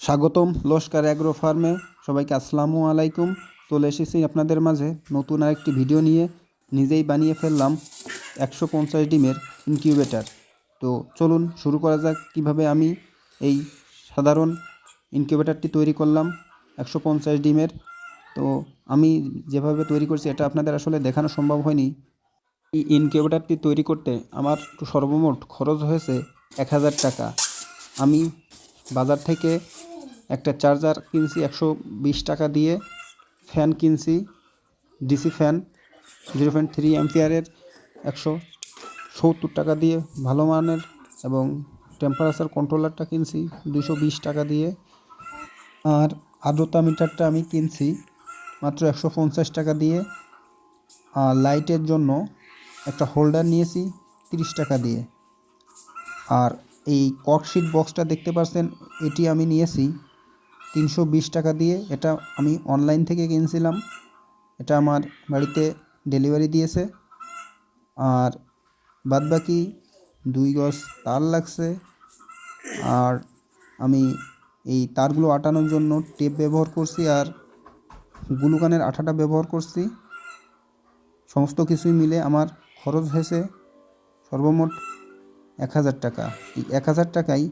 স্বাগতম লস্কর অ্যাগ্রো ফার্মে। সবাইকে আসসালামু আলাইকুম। চলে এসেছি আপনাদের মাঝে নতুন আরেকটি ভিডিও নিয়ে। নিজেই বানিয়ে ফেললাম 150 ডিমের ইনকিউবেটার। তো চলুন শুরু করা যাক কীভাবে আমি এই সাধারণ ইনকিউবেটারটি তৈরি করলাম 150 ডিমের। তো আমি যেভাবে তৈরি করছি এটা আপনাদের আসলে দেখানো সম্ভব হয়নি। এই ইনকিউবেটারটি তৈরি করতে আমার সর্বমোট খরচ হয়েছে 1000 টাকা। আমি বাজার থেকে একটা চার্জার কিনছি 120 টাকা দিয়ে, ফ্যান কিনছি ডিসি ফ্যান 0.3 অ্যাম্পিয়ারের 170 টাকা দিয়ে ভালো মানের, এবং টেম্পারেচার কন্ট্রোলারটা কিনছি 220 টাকা দিয়ে, আর আর্দ্রতা মিটারটা আমি কিনছি মাত্র 150 টাকা দিয়ে, আর লাইটের জন্য একটা হোল্ডার নিয়েছি 30 টাকা দিয়ে। আর এই কর্কশিট বক্সটা দেখতে পাচ্ছেন, এটি আমি নিয়েছি 320 টাকা দিয়ে। এটা আমি অনলাইন থেকে কিনছিলাম, এটা আমার বাড়িতে ডেলিভারি দিয়েছে। আর বাদবাকি 2 গজ তার লাগছে, আর আমি এই তারগুলো আটানোর জন্য টেপ ব্যবহার করছি, আর গ্লুগানের আঠাটা ব্যবহার করছি। সমস্ত কিছুই মিলে আমার খরচ হয়েছে সর্বমোট 1000 টাকা। এই 1000 টাকায়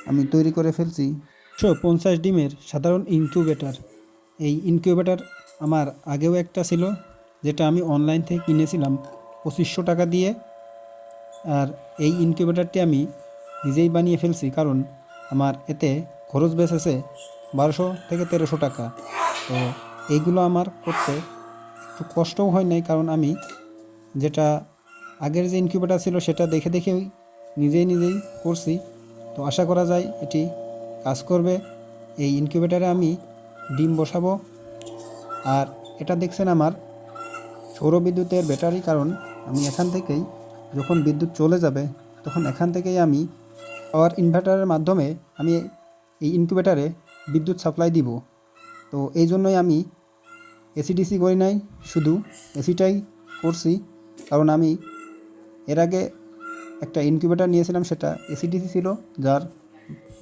আমি তৈরি করে ফেলছি 150 ডিমের সাধারণ ইনকিউবেটার। এই ইনকিউবেটার আমার আগেও একটা ছিল, যেটা আমি অনলাইন থেকে কিনেছিলাম 2500 টাকা দিয়ে। আর এই ইনকিউবেটারটি আমি নিজেই বানিয়ে ফেলছি, কারণ আমার এতে খরচ বেঁচেছে 1200 থেকে 1300 টাকা। তো এইগুলো আমার করতে একটু কষ্টও হয় নাই, কারণ আমি যেটা আগের যে ইনকিউবেটার ছিল সেটা দেখে দেখেই নিজেই করছি। তো আশা করা যায় এটি কাজ করবে। এই ইনকিউবেটারে আমি ডিম বসাবো। আর এটা দেখছেন আমার সৌরবিদ্যুতের ব্যাটারি, কারণ আমি এখান থেকেই যখন বিদ্যুৎ চলে যাবে তখন এখান থেকেই আমি পাওয়ার ইনভার্টারের মাধ্যমে আমি এই ইনকিউবেটারে বিদ্যুৎ সাপ্লাই দিব। তো এই জন্যই আমি এসিডিসি করি নাই, শুধু এসিটাই করছি। কারণ আমি এর আগে একটা ইনকিউবেটার নিয়েছিলাম, সেটা এসিডিসি ছিল, যার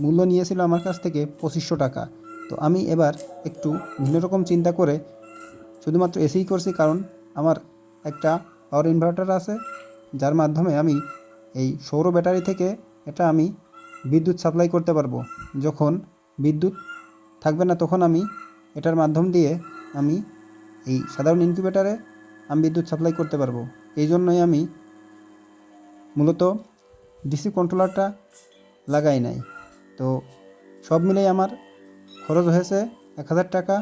মূল্য নিয়েছিল আমার কাছ থেকে 2500 টাকা। তো আমি এবার একটু ভিন্ন রকম চিন্তা করে শুধুমাত্র এসিই করছি, কারণ আমার একটা পাওয়ার ইনভার্টার আছে, যার মাধ্যমে আমি এই সৌর ব্যাটারি থেকে এটা আমি বিদ্যুৎ সাপ্লাই করতে পারবো। যখন বিদ্যুৎ থাকবে না তখন আমি এটার মাধ্যম দিয়ে আমি এই সাধারণ ইনকিউবেটারে আমি বিদ্যুৎ সাপ্লাই করতে পারবো। এই জন্যই আমি মূলত ডিসি কন্ট্রোলারটা লাগাই নাই। তো সব মিলেই আমার খরচ হয়েছে 1000 টাকা।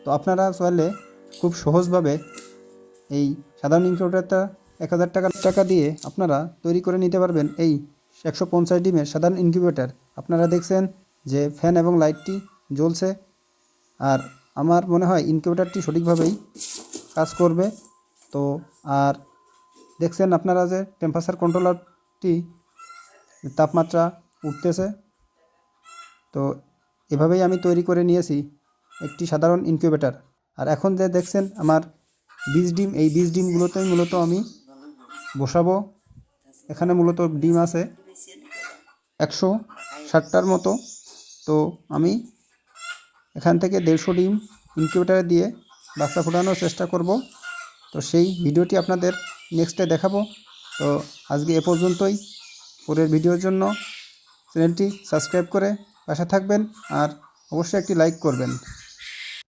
তো আপনারা চাইলে খুব সহজভাবে এই সাধারণ ইনকিউবেটারটা 1000 টাকা দিয়ে আপনারা তৈরি করে নিতে পারবেন এই 150 ডিমের সাধারণ ইনকিউবেটার। আপনারা দেখছেন যে ফ্যান এবং লাইটটি জ্বলছে, আর আমার মনে হয় ইনকিউবেটারটি সঠিকভাবেই কাজ করবে। তো আর দেখছেন আপনারা যে টেম্পারেচার কন্ট্রোলারটি তাপমাত্রা উঠতেছে। তো এভাবেই আমি তৈরি করে নিয়েছি একটি সাধারণ ইনকিউবেটার। আর এখন যে দেখছেন আমার বীজ ডিম, এই বীজ ডিমগুলোতেই মূলত আমি বসাবো। এখানে মূলত ডিম আছে 160টার মতো। তো আমি এখান থেকে 150 ডিম ইনকিউবেটারে দিয়ে বাচ্চা ফোটানোর চেষ্টা করব। তো সেই ভিডিওটি আপনাদের নেক্সটে দেখাবো। তো আজকে এ পর্যন্তই। পরের ভিডিওর জন্য চ্যানেলটি সাবস্ক্রাইব করে পাশে থাকবেন, আর অবশ্যই একটি লাইক করবেন।